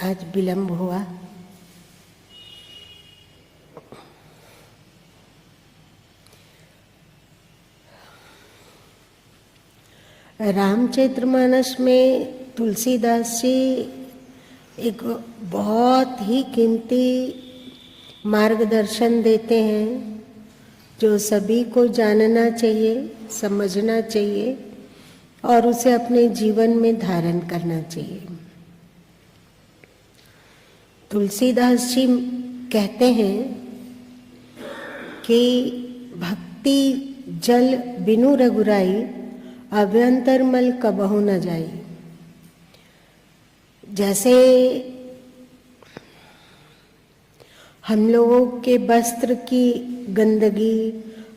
आज विलंब हुआ। रामचरितमानस में तुलसीदास जी एक बहुत ही कीमती मार्गदर्शन देते हैं जो सभी को जानना चाहिए, समझना चाहिए और उसे अपने जीवन में धारण करना चाहिए। तुलसीदास जी कहते हैं कि भक्ति जल बिनु रघुराई, अभ्यंतर मल कबहु न जाई। जैसे हम लोगों के वस्त्र की गंदगी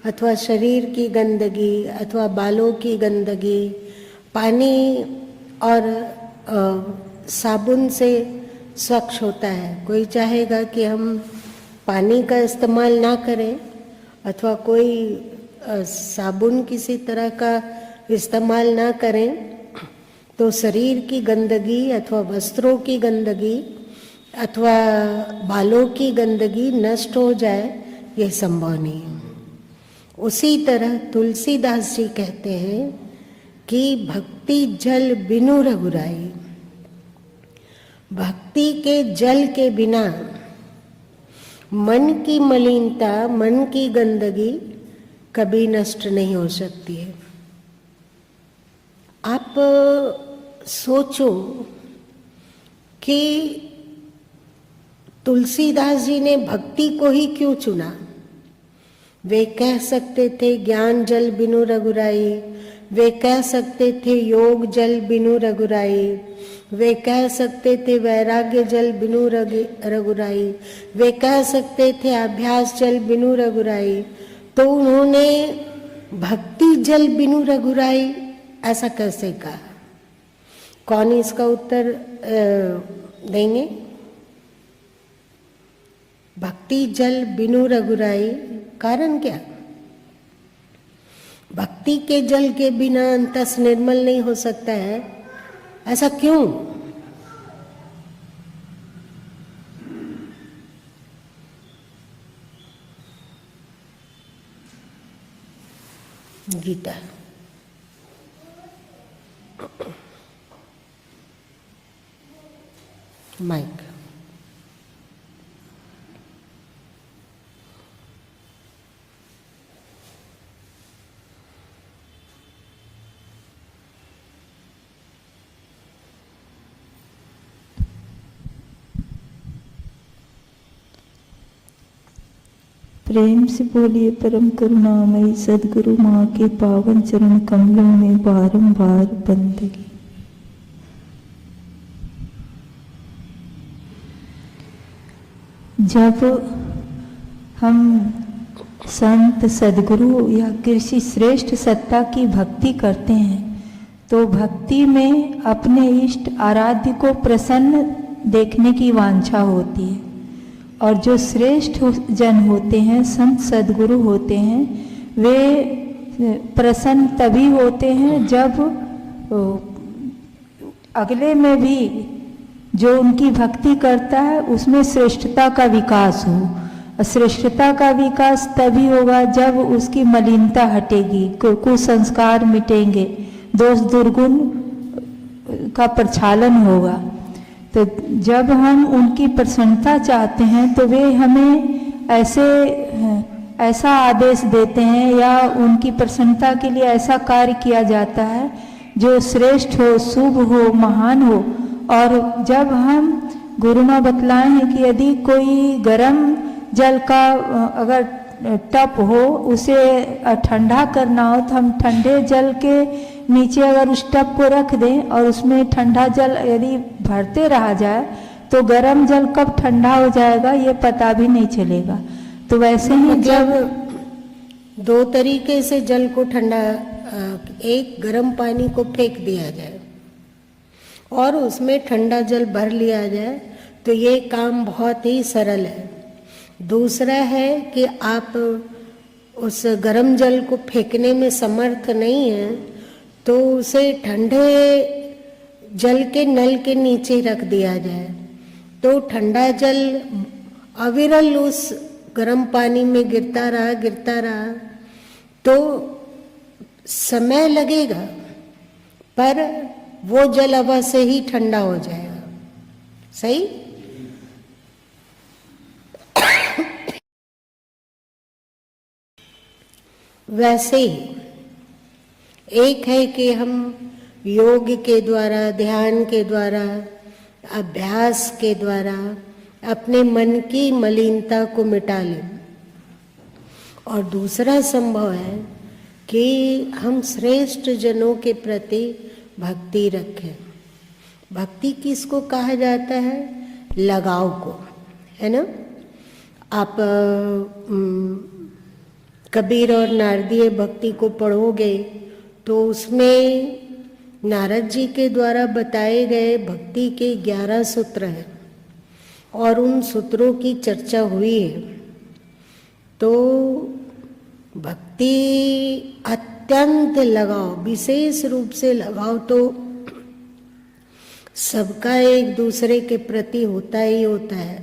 अथवा शरीर की गंदगी अथवा बालों की गंदगी पानी और साबुन से स्वच्छ होता है। कोई चाहेगा कि हम पानी का इस्तेमाल ना करें अथवा कोई साबुन किसी तरह का इस्तेमाल ना करें तो शरीर की गंदगी अथवा वस्त्रों की गंदगी अथवा बालों की गंदगी नष्ट हो जाए, ये संभव नहीं है। उसी तरह तुलसीदास जी कहते हैं कि भक्ति जल बिनु रघुराई, भक्ति के जल के बिना मन की मलिनता, मन की गंदगी कभी नष्ट नहीं हो सकती है। आप सोचो कि तुलसीदास जी ने भक्ति को ही क्यों चुना। वे कह सकते थे ज्ञान जल बिनु रघुराई, वे कह सकते थे योग जल बिनु रघुराई, वे कह सकते थे वैराग्य जल बिनु रघुराई, वे कह सकते थे अभ्यास जल बिनु रघुराई, तो उन्होंने भक्ति जल बिनु रघुराई ऐसा कैसे कहा? कौन इसका उत्तर देंगे? भक्ति जल बिनु रघुराई, कारण क्या? भक्ति के जल के बिना अंतस निर्मल नहीं हो सकता है, ऐसा क्यों? गीता माइक। प्रेम से बोलिए परम करुणामयी सदगुरु माँ के पावन चरण कमलों में बारंबार बंदगी। जब हम संत सदगुरु या किसी श्रेष्ठ सत्ता की भक्ति करते हैं तो भक्ति में अपने इष्ट आराध्य को प्रसन्न देखने की वांछा होती है। और जो श्रेष्ठ जन होते हैं, संत सदगुरु होते हैं, वे प्रसन्न तभी होते हैं जब अगले में भी जो उनकी भक्ति करता है उसमें श्रेष्ठता का विकास हो। श्रेष्ठता का विकास तभी होगा जब उसकी मलिनता हटेगी, कुसंस्कार मिटेंगे, दोष दुर्गुण का प्रक्षालन होगा। तो जब हम उनकी प्रसन्नता चाहते हैं तो वे हमें ऐसा आदेश देते हैं या उनकी प्रसन्नता के लिए ऐसा कार्य किया जाता है जो श्रेष्ठ हो, शुभ हो, महान हो। और जब हम गुरु माँ बतलाए हैं कि यदि कोई गर्म जल का अगर टप हो, उसे ठंडा करना हो तो हम ठंडे जल के नीचे अगर उस टप को रख दें और उसमें ठंडा जल यदि भरते रहा जाए तो गर्म जल कब ठंडा हो जाएगा ये पता भी नहीं चलेगा। तो वैसे ही मतलब दो तरीके से जल को ठंडा, एक गर्म पानी को फेंक दिया जाए और उसमें ठंडा जल भर लिया जाए तो ये काम बहुत ही सरल है। दूसरा है कि आप उस गर्म जल को फेंकने में समर्थ नहीं है तो उसे ठंडे जल के नल के नीचे रख दिया जाए तो ठंडा जल अविरल उस गर्म पानी में गिरता रहा तो समय लगेगा पर वो जल अवश्य ही ठंडा हो जाएगा। सही? वैसे ही एक है कि हम योग के द्वारा, ध्यान के द्वारा, अभ्यास के द्वारा अपने मन की मलिनता को मिटा लें, और दूसरा संभव है कि हम श्रेष्ठ जनों के प्रति भक्ति रखें। भक्ति किसको कहा जाता है? लगाव को, है ना। आप कबीर और नारदीय भक्ति को पढ़ोगे तो उसमें नारद जी के द्वारा बताए गए भक्ति के 11 सूत्र हैं और उन सूत्रों की चर्चा हुई है। तो भक्ति अत्यंत लगाव, विशेष रूप से लगाव तो सबका एक दूसरे के प्रति होता ही होता है,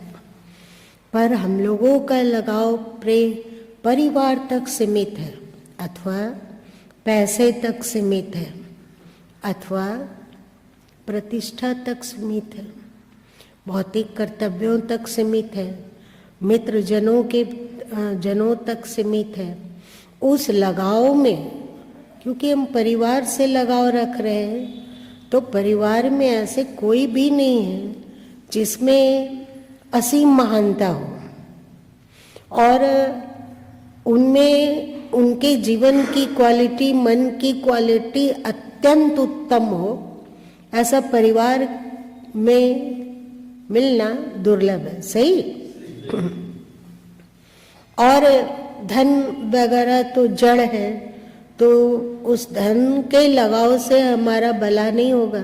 पर हम लोगों का लगाव परिवार तक सीमित है, अथवा पैसे तक सीमित है, अथवा प्रतिष्ठा तक सीमित है, भौतिक कर्तव्यों तक सीमित है, मित्र जनों तक सीमित है। उस लगाव में, क्योंकि हम परिवार से लगाव रख रहे हैं, तो परिवार में ऐसे कोई भी नहीं है जिसमें असीम महानता हो और उनमें उनके जीवन की क्वालिटी, मन की क्वालिटी अत्यंत उत्तम हो। ऐसा परिवार में मिलना दुर्लभ है। सही? और धन वगैरह तो जड़ है, तो उस धन के लगाव से हमारा भला नहीं होगा।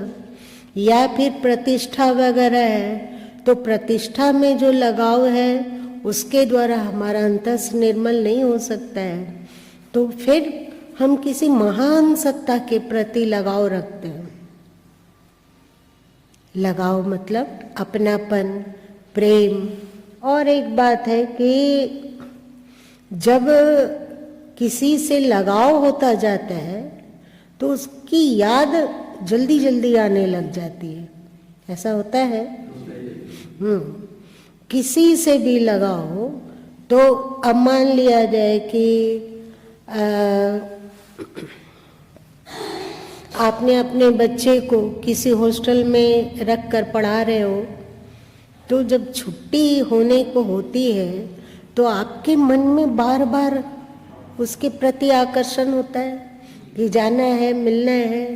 या फिर प्रतिष्ठा वगैरह है तो प्रतिष्ठा में जो लगाव है उसके द्वारा हमारा अंतस निर्मल नहीं हो सकता है। तो फिर हम किसी महान सत्ता के प्रति लगाव रखते हैं। लगाव मतलब अपनापन, प्रेम। और एक बात है कि जब किसी से लगाव होता जाता है तो उसकी याद जल्दी जल्दी आने लग जाती है। ऐसा होता है? किसी से भी लगाओ तो अब मान लिया जाए कि आपने अपने बच्चे को किसी हॉस्टल में रख कर पढ़ा रहे हो, तो जब छुट्टी होने को होती है तो आपके मन में बार बार उसके प्रति आकर्षण होता है कि जाना है, मिलना है,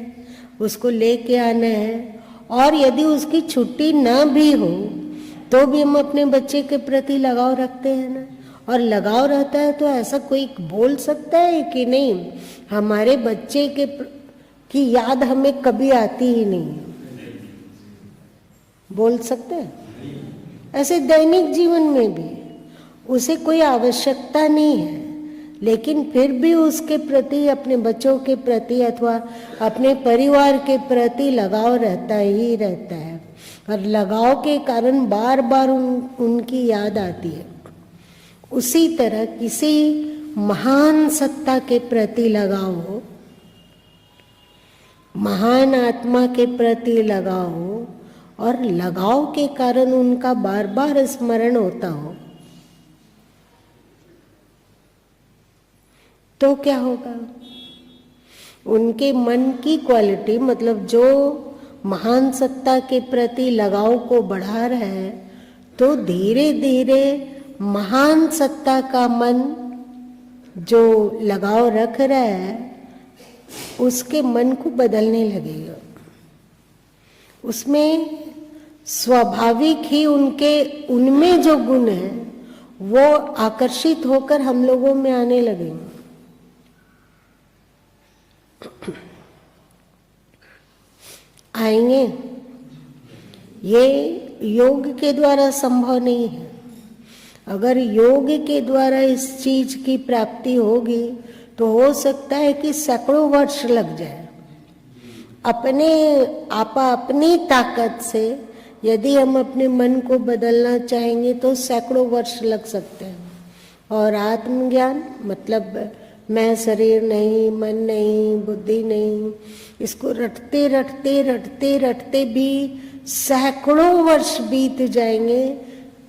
उसको लेके आना है। और यदि उसकी छुट्टी ना भी हो तो भी हम अपने बच्चे के प्रति लगाव रखते हैं ना। और लगाव रहता है तो ऐसा कोई बोल सकता है कि नहीं हमारे बच्चे की याद हमें कभी आती ही नहीं? बोल सकते हैं? ऐसे दैनिक जीवन में भी उसे कोई आवश्यकता नहीं है, लेकिन फिर भी उसके प्रति, अपने बच्चों के प्रति अथवा अपने परिवार के प्रति लगाव रहता ही रहता है। और लगाव के कारण बार बार उनकी याद आती है। उसी तरह किसी महान सत्ता के प्रति लगाव हो, महान आत्मा के प्रति लगाव हो, और लगाव के कारण उनका बार बार स्मरण होता हो, तो क्या होगा? उनके मन की क्वालिटी, मतलब जो महान सत्ता के प्रति लगाव को बढ़ा रहा है, तो धीरे धीरे महान सत्ता का मन जो लगाव रख रहा है उसके मन को बदलने लगेगा। उसमें स्वाभाविक ही उनमें जो गुण है वो आकर्षित होकर हम लोगों में आने लगेंगे। आएंगे। ये योग के द्वारा संभव नहीं है। अगर योग के द्वारा इस चीज की प्राप्ति होगी तो हो सकता है कि सैकड़ों वर्ष लग जाए। अपनी ताकत से यदि हम अपने मन को बदलना चाहेंगे तो सैकड़ों वर्ष लग सकते हैं। और आत्मज्ञान मतलब मैं शरीर नहीं, मन नहीं, बुद्धि नहीं, इसको रटते रटते रटते रटते भी सैकड़ों वर्ष बीत जाएंगे।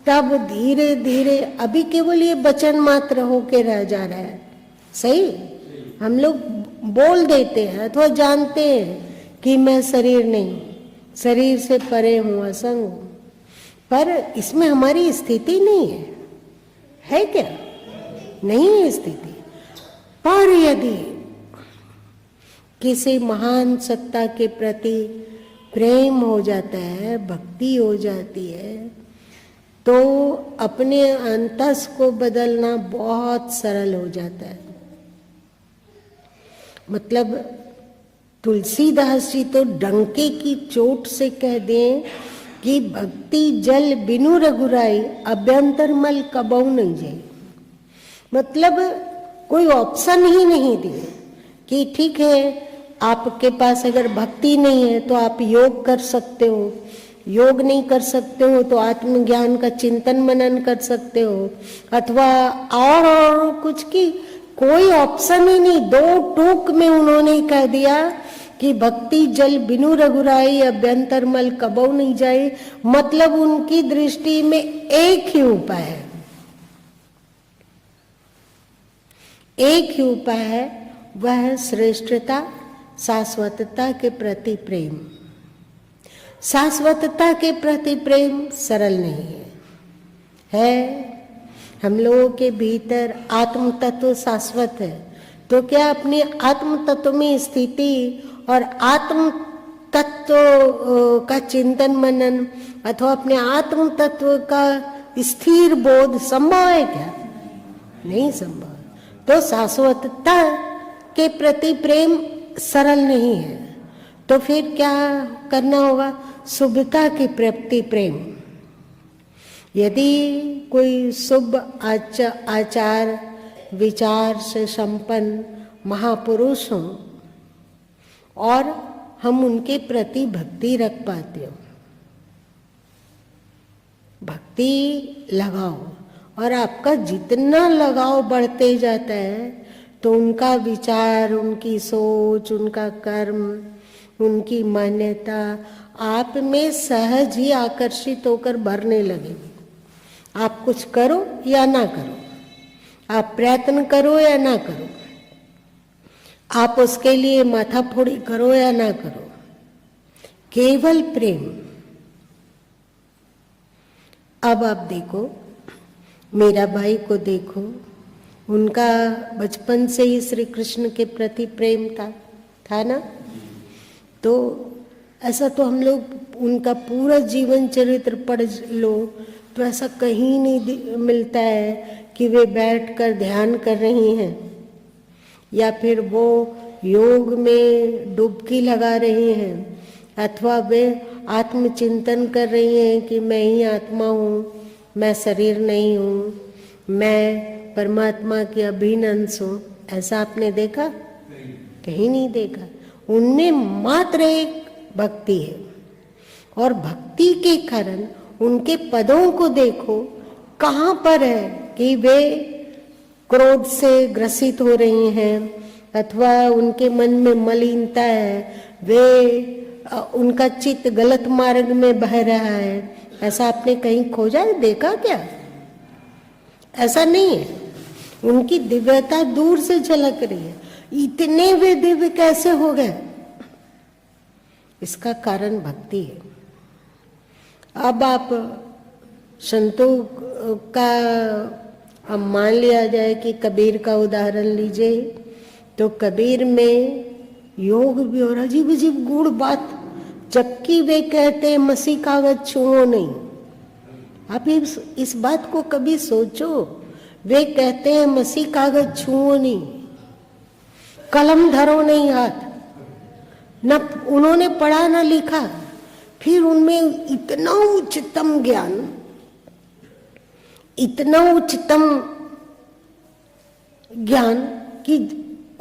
तब धीरे धीरे, अभी केवल ये वचन मात्र होके रह जा रहा है। सही, हम लोग बोल देते हैं अथवा जानते हैं कि मैं शरीर नहीं, शरीर से परे हूँ, असंग हूँ, पर इसमें हमारी स्थिति नहीं है क्या? नहीं है स्थिति। पर यदि किसी महान सत्ता के प्रति प्रेम हो जाता है, भक्ति हो जाती है, तो अपने अंतस को बदलना बहुत सरल हो जाता है। मतलब तुलसीदास जी तो डंके की चोट से कह दें कि भक्ति जल बिनु रघुराई, अभ्यंतर मल कबहु नहीं जाए। मतलब कोई ऑप्शन ही नहीं दिए कि ठीक है, आपके पास अगर भक्ति नहीं है तो आप योग कर सकते हो, योग नहीं कर सकते हो तो आत्मज्ञान का चिंतन मनन कर सकते हो, अथवा और कुछ की कोई ऑप्शन ही नहीं। दो टूक में उन्होंने कह दिया कि भक्ति जल बिनु रघुराई, अभ्यंतर मल कबहु नहीं जाए। मतलब उनकी दृष्टि में एक ही उपाय है, एक ही उपाय है, वह है श्रेष्ठता, शाश्वतता के प्रति प्रेम। शाश्वतता के प्रति प्रेम सरल नहीं है। हम लोगों के भीतर आत्म तत्व शाश्वत है, तो क्या अपने आत्म तत्व में स्थिति और आत्म तत्व का चिंतन मनन अथवा अपने आत्म तत्व का स्थिर बोध संभव है क्या? नहीं संभव। तो शाश्वतता के प्रति प्रेम सरल नहीं है। तो फिर क्या करना होगा? शुभता के प्रति प्रेम। यदि कोई शुभ आचार विचार से संपन्न महापुरुष हों और हम उनके प्रति भक्ति रख पाते हो, भक्ति लगाओ, और आपका जितना लगाव बढ़ते जाता है तो उनका विचार, उनकी सोच, उनका कर्म, उनकी मान्यता आप में सहज ही आकर्षित होकर भरने लगे। आप कुछ करो या ना करो, आप प्रयत्न करो या ना करो, आप उसके लिए माथाफोड़ी करो या ना करो, केवल प्रेम। अब आप देखो, मेरा भाई को देखो, उनका बचपन से ही श्री कृष्ण के प्रति प्रेम था ना? तो ऐसा तो हम लोग उनका पूरा जीवन चरित्र पढ़ लो तो ऐसा कहीं नहीं मिलता है कि वे बैठकर ध्यान कर रही हैं या फिर वो योग में डुबकी लगा रही हैं अथवा वे आत्मचिंतन कर रही हैं कि मैं ही आत्मा हूँ, मैं शरीर नहीं हूँ, मैं परमात्मा की अभिन्न अंश हूँ। ऐसा आपने देखा? कहीं नहीं देखा। उनमें मात्र एक भक्ति है, और भक्ति के कारण उनके पदों को देखो कहाँ पर है कि वे क्रोध से ग्रसित हो रही हैं अथवा उनके मन में मलिनता है, वे उनका चित्त गलत मार्ग में बह रहा है। ऐसा आपने कहीं खोजा, देखा क्या? ऐसा नहीं है। उनकी दिव्यता दूर से झलक रही है। इतने वे दिव्य कैसे हो गए? इसका कारण भक्ति है। अब आप संतों का अब मान लिया जाए कि कबीर का उदाहरण लीजिए, तो कबीर में योग भी और अजीब अजीब गूढ़ बात, जबकि वे कहते हैं मसी कागज छुओ नहीं। आप इस बात को कभी सोचो, वे कहते हैं मसी कागज छुओ नहीं, कलम धरो नहीं हाथ, न उन्होंने पढ़ा न लिखा, फिर उनमें इतना उच्चतम ज्ञान, इतना उच्चतम ज्ञान कि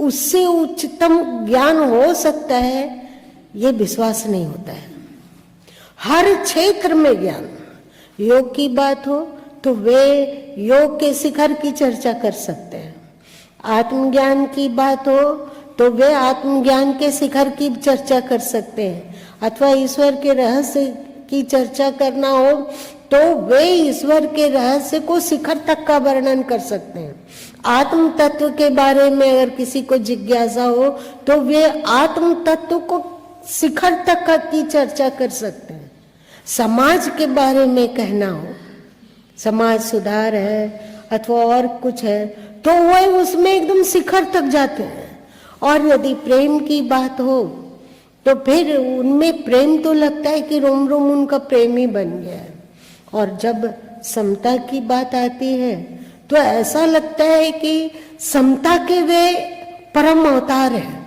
उससे उच्चतम ज्ञान हो सकता है, ये विश्वास नहीं होता है। हर क्षेत्र में ज्ञान, योग की बात हो तो वे योग के शिखर की चर्चा कर सकते हैं, आत्मज्ञान की बात हो तो वे आत्मज्ञान के शिखर की चर्चा कर सकते हैं, अथवा ईश्वर के रहस्य की चर्चा करना हो तो वे ईश्वर के रहस्य को शिखर तक का वर्णन कर सकते हैं। आत्म तत्व के बारे में अगर किसी को जिज्ञासा हो तो वे आत्म तत्व को शिखर तक की चर्चा कर सकते हैं। समाज के बारे में कहना हो, समाज सुधार है अथवा और कुछ है, तो वह उसमें एकदम शिखर तक जाते हैं। और यदि प्रेम की बात हो तो फिर उनमें प्रेम तो लगता है कि रोम रोम उनका प्रेम ही बन गया है। और जब समता की बात आती है तो ऐसा लगता है कि समता के वे परम अवतार है।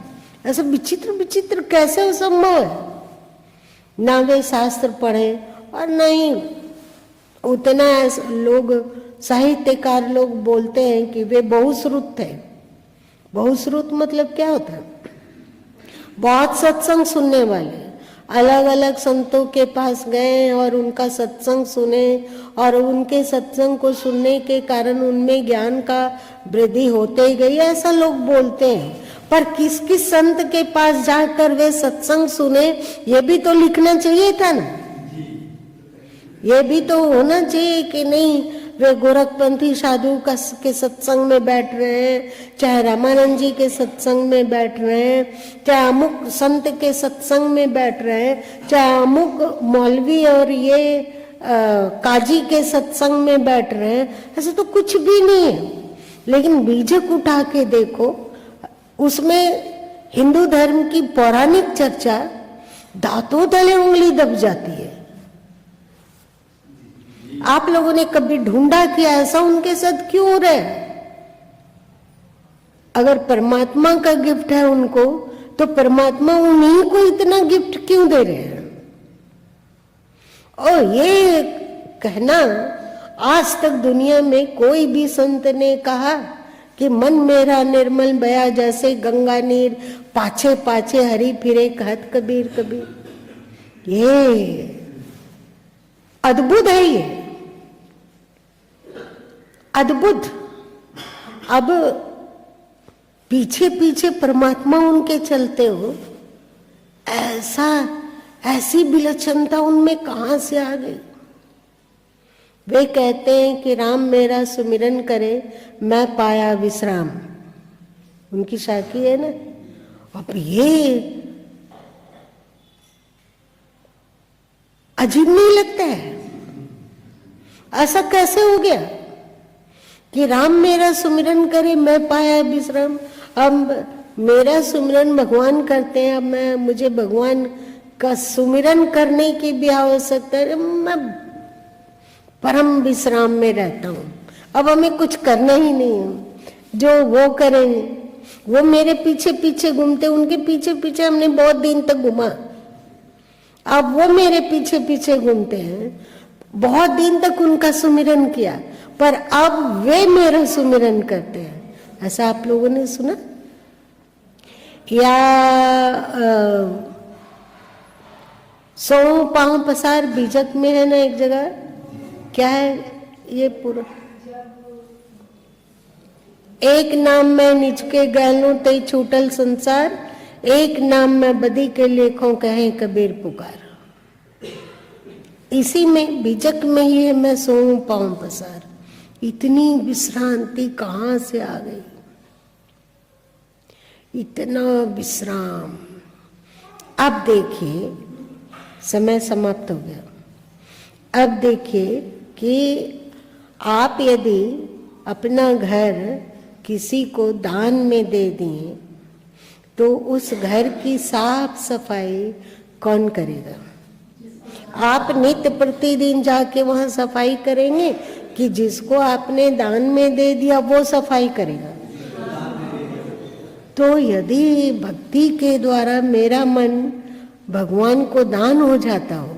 ऐसा विचित्र विचित्र कैसे संभव है? ना वे शास्त्र पढ़े और न ही उतना लोग, साहित्यकार लोग बोलते हैं कि वे बहुश्रुत थे। बहुश्रुत मतलब क्या होता है? बहुत सत्संग सुनने वाले, अलग अलग संतों के पास गए और उनका सत्संग सुने, और उनके सत्संग को सुनने के कारण उनमें ज्ञान का वृद्धि होते ही गई, ऐसा लोग बोलते हैं। पर किस किस संत के पास जाकर वे सत्संग सुने, ये भी तो लिखना चाहिए था ना। ये भी तो होना चाहिए कि नहीं वे गोरखपंथी साधु के सत्संग में बैठ रहे हैं, चाहे रामानंद जी के सत्संग में बैठ रहे हैं, चाहे अमुक संत के सत्संग में बैठ रहे हैं, चाहे अमुक मौलवी और ये काजी के सत्संग में बैठ रहे हैं, ऐसा तो कुछ भी नहीं है। लेकिन बीजक उठा के देखो, उसमें हिंदू धर्म की पौराणिक चर्चा दांतों तले उंगली दब जाती है। आप लोगों ने कभी ढूंढा कि ऐसा उनके साथ क्यों हो रहा है? अगर परमात्मा का गिफ्ट है उनको, तो परमात्मा उन्हीं को इतना गिफ्ट क्यों दे रहे हैं? और ये कहना, आज तक दुनिया में कोई भी संत ने कहा कि मन मेरा निर्मल बया जैसे गंगा नीर, पाछे पाछे हरी फिरे कहत कबीर कबीर। ये अद्भुत है, ये अद्भुत। अब पीछे पीछे परमात्मा उनके चलते हो, ऐसी विलक्षणता उनमें कहां से आ गई? वे कहते हैं कि राम मेरा सुमिरन करे मैं पाया विश्राम, उनकी साखी है ना। अब ये अजीब नहीं लगता है? ऐसा कैसे हो गया कि राम मेरा सुमिरन करे मैं पाया विश्राम? अब मेरा सुमिरन भगवान करते हैं, अब मुझे भगवान का सुमिरन करने की भी आवश्यकता है, मैं परम विश्राम में रहता हूँ। अब हमें कुछ करना ही नहीं है, जो वो करेंगे। वो मेरे पीछे पीछे घूमते, उनके पीछे पीछे हमने बहुत दिन तक घूमा, अब वो मेरे पीछे पीछे घूमते हैं। बहुत दिन तक उनका सुमिरन किया, पर अब वे मेरा सुमिरन करते हैं। ऐसा आप लोगों ने सुना? या 100 पांव पसार बीजक में है ना एक जगह, क्या है ये पूरा? एक नाम में निज के गैलू ते छूटल संसार, एक नाम में बदी के लेखों कहे कबीर पुकार। इसी में बीजक में ही है मैं 100 पांव पसार। इतनी विश्रांति कहां से आ गई? इतना विश्राम। अब देखिए समय समाप्त हो गया। अब देखिए कि आप यदि अपना घर किसी को दान में दे दिए तो उस घर की साफ सफाई कौन करेगा? आप नित्य प्रतिदिन जाके वहां सफाई करेंगे कि जिसको आपने दान में दे दिया वो सफाई करेगा? तो यदि भक्ति के द्वारा मेरा मन भगवान को दान हो जाता हो,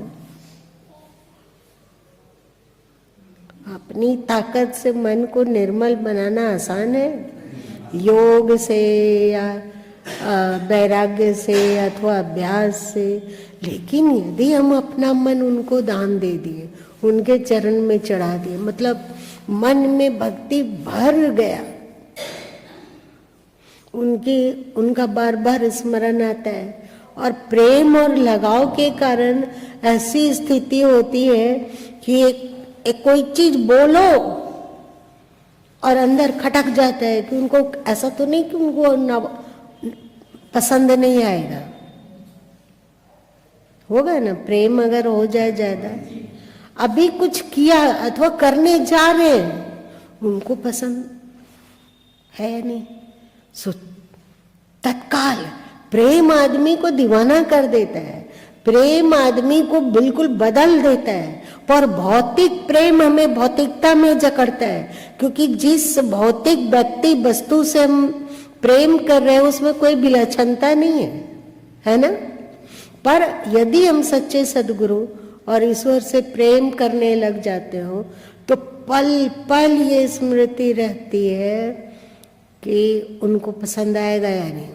अपनी ताकत से मन को निर्मल बनाना आसान है, योग से या वैराग्य से अथवा अभ्यास से। लेकिन यदि हम अपना मन उनको दान दे दिए, उनके चरण में चढ़ा दिए, मतलब मन में भक्ति भर गया, उनका बार बार स्मरण आता है और प्रेम और लगाव के कारण ऐसी स्थिति होती है कि एक कोई चीज बोलो और अंदर खटक जाता है कि उनको ऐसा तो नहीं कि उनको ना पसंद नहीं आएगा, होगा ना? प्रेम अगर हो जाए ज्यादा, अभी कुछ किया अथवा करने जा रहे हैं, उनको पसंद है या नहीं, सो तत्काल प्रेम आदमी को दीवाना कर देता है, प्रेम आदमी को बिल्कुल बदल देता है। पर भौतिक प्रेम हमें भौतिकता में जकड़ता है, क्योंकि जिस भौतिक व्यक्ति वस्तु से हम प्रेम कर रहे हैं उसमें कोई विलक्षणता नहीं है ना? पर यदि हम सच्चे सद्गुरु और ईश्वर से प्रेम करने लग जाते हो तो पल पल ये स्मृति रहती है कि उनको पसंद आएगा या नहीं।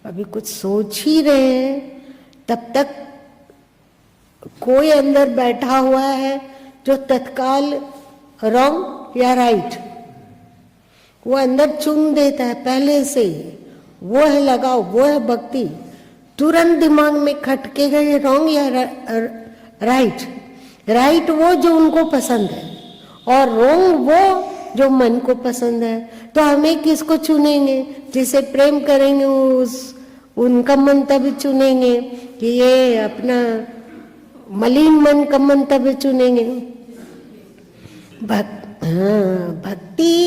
अभी कुछ सोच ही रहे हैं, तब तक कोई अंदर बैठा हुआ है जो तत्काल रॉन्ग या राइट वो अंदर चुन देता है पहले से ही। वो है लगाव, वो है भक्ति, तुरंत दिमाग में खटकेगा ये रॉन्ग या राइट। राइट वो जो उनको पसंद है और रॉन्ग वो जो मन को पसंद है। तो हमें किसको चुनेंगे? जिसे प्रेम करेंगे उनका मंतव्य चुनेंगे कि ये अपना मलिन मन का मंतव्य चुनेंगे? भक्ति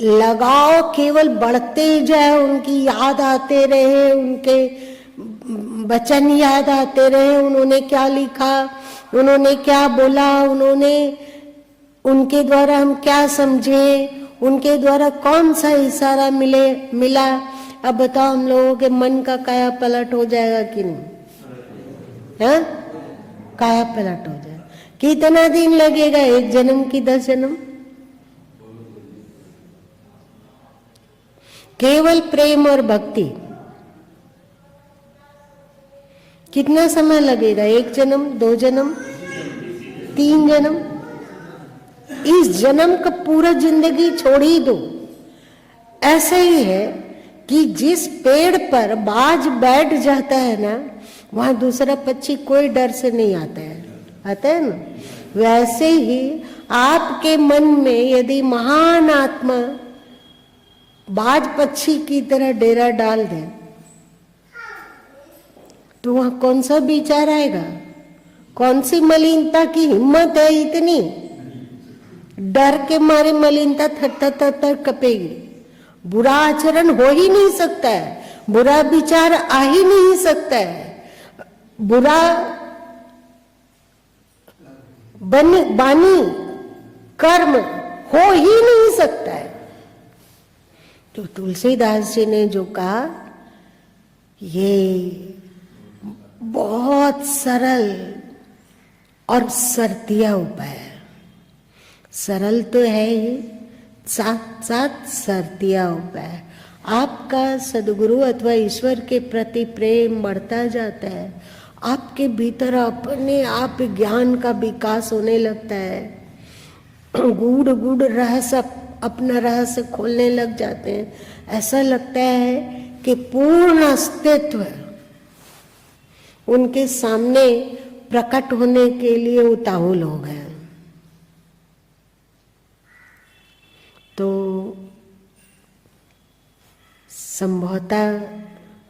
लगाव केवल बढ़ते जाए, उनकी याद आते रहे, उनके वचन याद आते रहे, उन्होंने क्या लिखा, उन्होंने क्या बोला, उनके द्वारा हम क्या समझे, उनके द्वारा कौन सा इशारा मिला। अब बताओ हम लोगों के मन का काया पलट हो जाएगा कि नहीं? हाँ, काया पलट हो जाएगा। कितना दिन लगेगा? 1 जन्म की 10 जन्म? केवल प्रेम और भक्ति कितना समय लगेगा? 1 जन्म, 2 जन्म, 3 जन्म? इस जन्म का पूरा जिंदगी छोड़ ही दो। ऐसे ही है कि जिस पेड़ पर बाज बैठ जाता है ना, वहां दूसरा पक्षी कोई डर से नहीं आता है ना? वैसे ही आपके मन में यदि महान आत्मा बाज पक्षी की तरह डेरा डाल दे तो वहां कौन सा विचार आएगा? कौन सी मलिनता की हिम्मत है इतनी? डर के मारे मलिनता थर कपेगी। बुरा आचरण हो ही नहीं सकता है, बुरा विचार आ ही नहीं सकता है, बुरा बानी कर्म हो ही नहीं सकता है। तो तुलसीदास जी ने जो कहा, ये बहुत सरल और सरतिया उपाय है। सरल तो है ही, साथ साथ सरतिया उपाय। आपका सद्गुरु अथवा ईश्वर के प्रति प्रेम बढ़ता जाता है, आपके भीतर अपने आप ज्ञान का विकास होने लगता है, गूढ़ रहस्य अपना रहस्य खोलने लग जाते हैं। ऐसा लगता है कि पूर्ण अस्तित्व उनके सामने प्रकट होने के लिए उतावल हो गए। तो संभवतः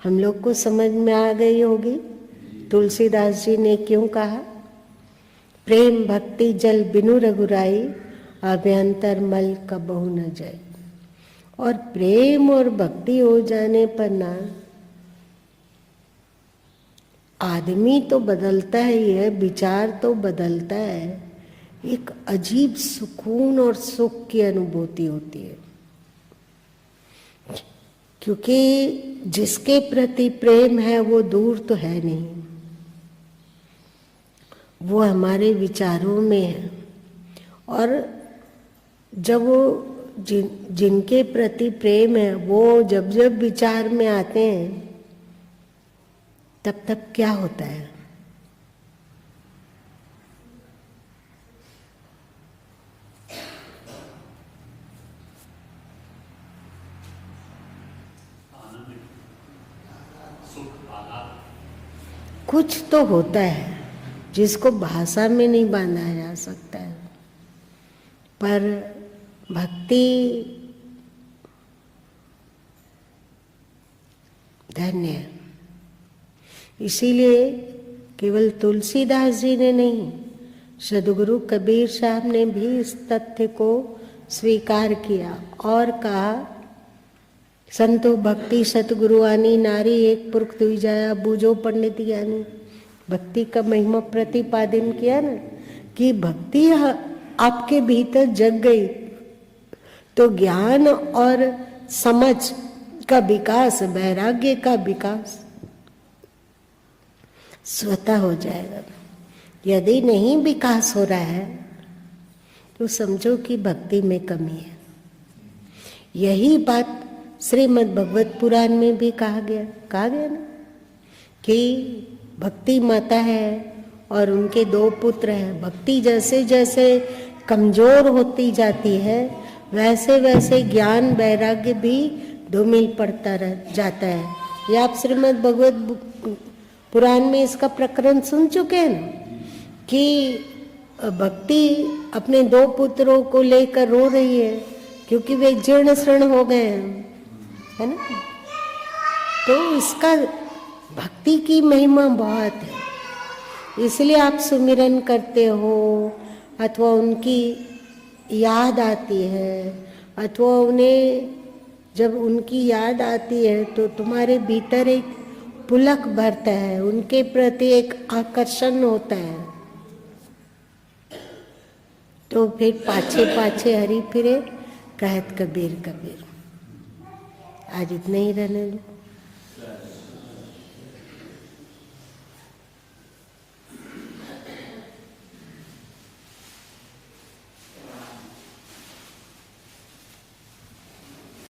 हम लोग को समझ में आ गई होगी तुलसीदास जी ने क्यों कहा, प्रेम भक्ति जल बिनु रघुराई, अभ्यंतर मल कबहु न जाए। और प्रेम और भक्ति हो जाने पर ना आदमी तो बदलता ही है, विचार तो बदलता है, एक अजीब सुकून और सुख की अनुभूति होती है। क्योंकि जिसके प्रति प्रेम है वो दूर तो है नहीं, वो हमारे विचारों में है। और जब वो जिनके प्रति प्रेम है वो जब जब विचार में आते हैं तब तब क्या होता है, कुछ तो होता है जिसको भाषा में नहीं बांधा जा सकता है। पर भक्ति धन्य है। इसीलिए केवल तुलसीदास जी ने नहीं, सद्गुरु कबीर साहब ने भी इस तथ्य को स्वीकार किया और कहा, संतो भक्ति सतगुरु आनी, नारी एक पुरख दुई जाया, बूझो पंडित ज्ञानी। भक्ति का महिमा प्रतिपादन किया ना, कि भक्ति आपके भीतर जग गई तो ज्ञान और समझ का विकास, वैराग्य का विकास स्वतः हो जाएगा। यदि नहीं विकास हो रहा है तो समझो कि भक्ति में कमी है। यही बात श्रीमद् भगवत पुराण में भी कहा गया ना, कि भक्ति माता है और उनके 2 पुत्र हैं। भक्ति जैसे जैसे कमजोर होती जाती है वैसे वैसे ज्ञान वैराग्य भी धूमिल पड़ता जाता है। ये आप श्रीमद् भगवत पुराण में इसका प्रकरण सुन चुके हैं ना, कि भक्ति अपने 2 पुत्रों को लेकर रो रही है क्योंकि वे जीर्ण शीर्ण हो गए हैं, है ना। तो इसका भक्ति की महिमा बहुत है। इसलिए आप सुमिरन करते हो अथवा उनकी याद आती है, अथवा उन्हें जब उनकी याद आती है तो तुम्हारे भीतर एक पुलक भरता है, उनके प्रति एक आकर्षण होता है। तो फिर पाछे पाछे हरि फिरे, कहत कबीर कबीर। आज इतना ही रहने दो।